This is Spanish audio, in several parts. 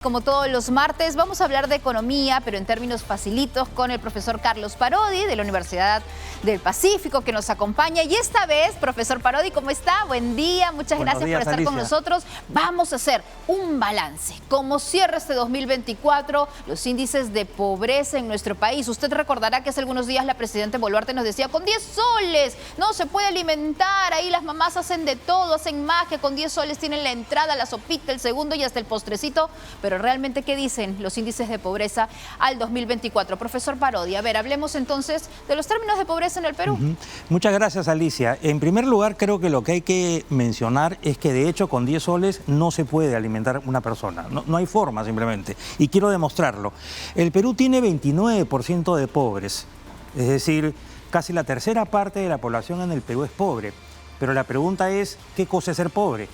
Como todos los martes, vamos a hablar de economía, pero en términos facilitos, con el profesor Carlos Parodi, de la Universidad del Pacífico, que nos acompaña. Y esta vez, profesor Parodi, ¿cómo está? Buen día, muchas gracias por estar con nosotros. Vamos a hacer un balance. Como cierra este 2024, los índices de pobreza en nuestro país. Usted recordará que hace algunos días la presidenta Boluarte nos decía, con 10 soles no se puede alimentar, ahí las mamás hacen de todo, hacen magia, con 10 soles tienen la entrada, la sopita, el segundo y hasta el postrecito. Pero realmente, ¿qué dicen los índices de pobreza al 2024? Profesor Parodi, a ver, hablemos entonces de los términos de pobreza en el Perú. Muchas gracias, Alicia. En primer lugar, creo que lo que hay que mencionar es que de hecho con 10 soles no se puede alimentar una persona. No hay forma simplemente. Y quiero demostrarlo. El Perú tiene 29% de pobres. Es decir, casi la tercera parte de la población en el Perú es pobre. Pero la pregunta es, ¿qué cosa es ser pobre?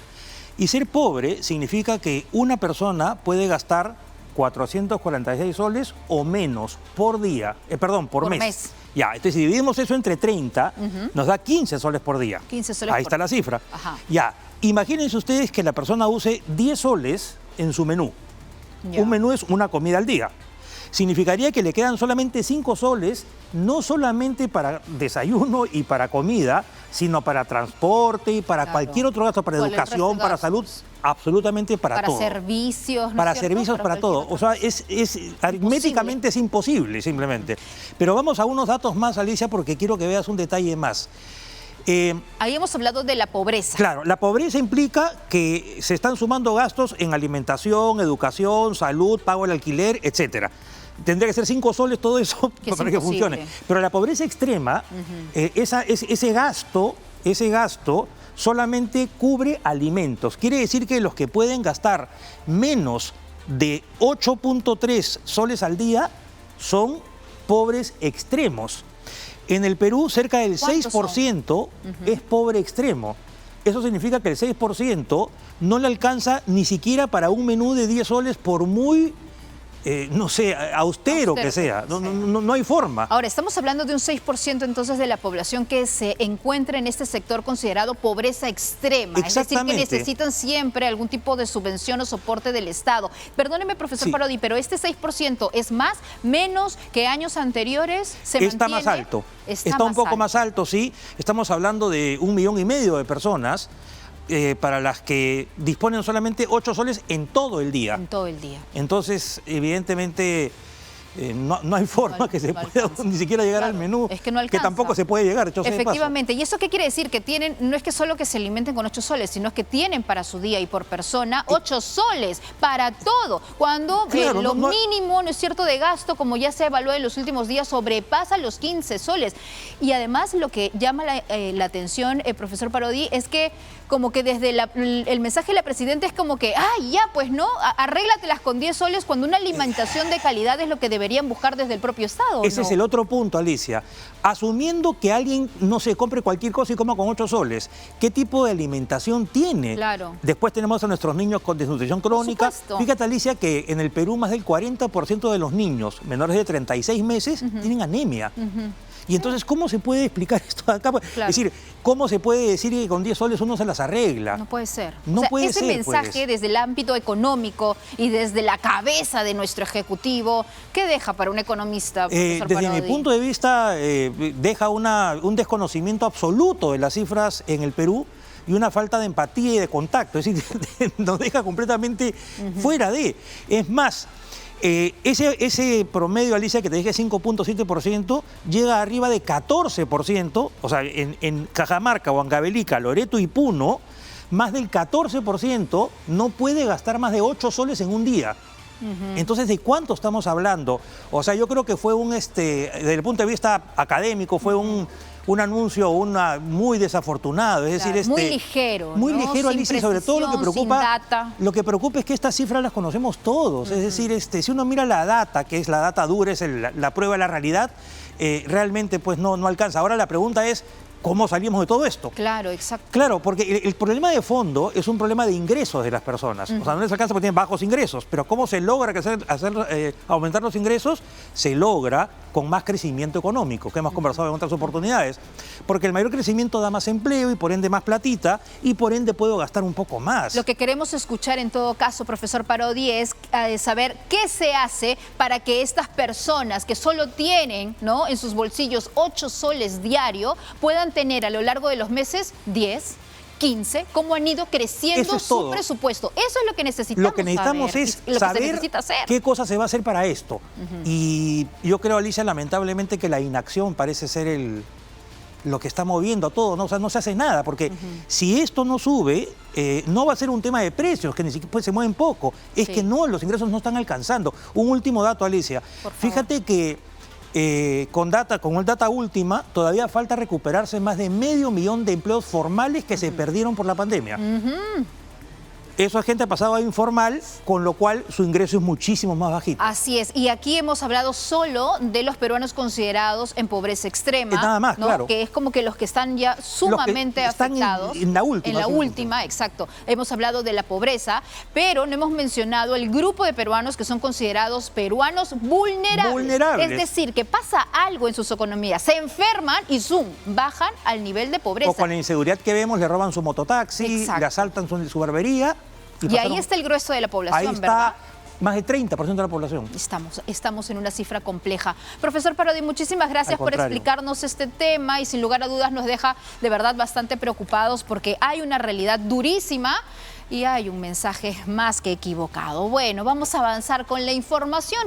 Y ser pobre significa que una persona puede gastar 446 soles o menos por día, por mes. Ya, entonces si dividimos eso entre 30, nos da 15 soles por día. 15 soles Ahí está la cifra. Ajá. Ya, imagínense ustedes que la persona use 10 soles en su menú. Ya. Un menú es una comida al día. Significaría que le quedan solamente 5 soles, no solamente para desayuno y para comida, sino para transporte y para cualquier otro gasto, para educación, para salud, absolutamente para todo. Para servicios, ¿no para es cierto? servicios, para todo. O sea, aritméticamente es imposible, simplemente. Pero vamos a unos datos más, Alicia, porque quiero que veas un detalle más. Ahí hemos hablado de la pobreza. Claro, la pobreza implica que se están sumando gastos en alimentación, educación, salud, pago del alquiler, etcétera. Tendría que ser 5 soles todo eso para que funcione. Pero la pobreza extrema, ese gasto solamente cubre alimentos. Quiere decir que los que pueden gastar menos de 8.3 soles al día son pobres extremos. En el Perú, cerca del 6% es pobre extremo. Eso significa que el 6% no le alcanza ni siquiera para un menú de 10 soles por muy, no sé, austero que sea. No hay forma. Ahora, estamos hablando de un 6% entonces de la población que se encuentra en este sector considerado pobreza extrema. Es decir, que necesitan siempre algún tipo de subvención o soporte del Estado. Perdóneme, profesor Parodi, pero este 6% es más, menos que años anteriores. Está más alto. Está un poco más alto, sí. Estamos hablando de 1,5 millones de personas. Para las que disponen solamente 8 soles en todo el día. En todo el día. Entonces, evidentemente, no hay forma que se pueda ni siquiera llegar al menú. Es que no alcanza. Que tampoco se puede llegar, efectivamente. ¿Y eso qué quiere decir? Que tienen, no es que solo que se alimenten con 8 soles, sino que tienen para su día y por persona 8 soles para todo. Cuando lo mínimo, ¿no es cierto?, de gasto, como ya se evaluó en los últimos días, sobrepasa los 15 soles. Y además lo que llama la atención, profesor Parodi, es que como que desde el mensaje de la presidenta es como que, ya, pues no, arréglatelas con 10 soles cuando una alimentación de calidad es lo que deberían buscar desde el propio Estado. Ese es el otro punto, Alicia. Asumiendo que alguien, no se compre cualquier cosa y coma con 8 soles, ¿qué tipo de alimentación tiene? Claro. Después tenemos a nuestros niños con desnutrición crónica. Fíjate, Alicia, que en el Perú más del 40% de los niños menores de 36 meses tienen anemia. Y entonces, ¿cómo se puede explicar esto de acá? Es decir, ¿cómo se puede decir que con 10 soles uno se las arregla? No puede ser. No puede ser. Ese mensaje desde el ámbito económico y desde la cabeza de nuestro Ejecutivo, ¿qué deja para un economista, profesor Parodi? Desde mi punto de vista, deja un desconocimiento absoluto de las cifras en el Perú y una falta de empatía y de contacto. Es decir, nos deja completamente fuera de. Es más, ese promedio, Alicia, que te dije 5.7%, llega arriba de 14%, o sea, en Cajamarca, Huancavelica, Loreto y Puno, más del 14% no puede gastar más de 8 soles en un día. Entonces, ¿de cuánto estamos hablando? O sea, yo creo que fue desde el punto de vista académico, fue un anuncio muy desafortunado, es decir, muy ligero, muy ¿no? ligero, Alicia, y sobre todo lo que preocupa, es que estas cifras las conocemos todos, es decir, si uno mira la data, que es la data dura, es la prueba de la realidad, realmente pues no alcanza. Ahora la pregunta es, ¿cómo salimos de todo esto? Claro, exacto. Claro, porque el problema de fondo es un problema de ingresos de las personas. O sea, no les alcanza porque tienen bajos ingresos, pero ¿cómo se logra aumentar los ingresos? Se logra con más crecimiento económico, que hemos conversado en otras oportunidades. Porque el mayor crecimiento da más empleo y por ende más platita y por ende puedo gastar un poco más. Lo que queremos escuchar en todo caso, profesor Parodi, es saber qué se hace para que estas personas que solo tienen, ¿no?, en sus bolsillos 8 soles diario puedan tener a lo largo de los meses 10, 15, cómo han ido creciendo su presupuesto. Eso es lo que necesitamos. Lo que necesitamos es saber qué cosa se va a hacer para esto. Y yo creo, Alicia, lamentablemente que la inacción parece ser lo que está moviendo a todo, ¿no? O sea, no se hace nada, porque si esto no sube, no va a ser un tema de precios, que ni siquiera se mueven poco. Es que no, los ingresos no están alcanzando. Un último dato, Alicia. Fíjate que con el Data Última todavía falta recuperarse más de 500.000 de empleos formales que se perdieron por la pandemia. Esa gente ha pasado a informal, con lo cual su ingreso es muchísimo más bajito. Así es. Y aquí hemos hablado solo de los peruanos considerados en pobreza extrema. Nada más, ¿no? claro. Que es como que los que están ya sumamente afectados. En la última. En la última, exacto. Hemos hablado de la pobreza, pero no hemos mencionado el grupo de peruanos que son considerados peruanos vulnerables. Es decir, que pasa algo en sus economías. Se enferman y ¡zum!, bajan al nivel de pobreza. O con la inseguridad que vemos, le roban su mototaxi, le asaltan su barbería. Y ahí está el grueso de la población, ahí está, ¿verdad? Más de 30% de la población. Estamos en una cifra compleja. Profesor Parodi, muchísimas gracias por explicarnos este tema y sin lugar a dudas nos deja de verdad bastante preocupados porque hay una realidad durísima y hay un mensaje más que equivocado. Bueno, vamos a avanzar con la información.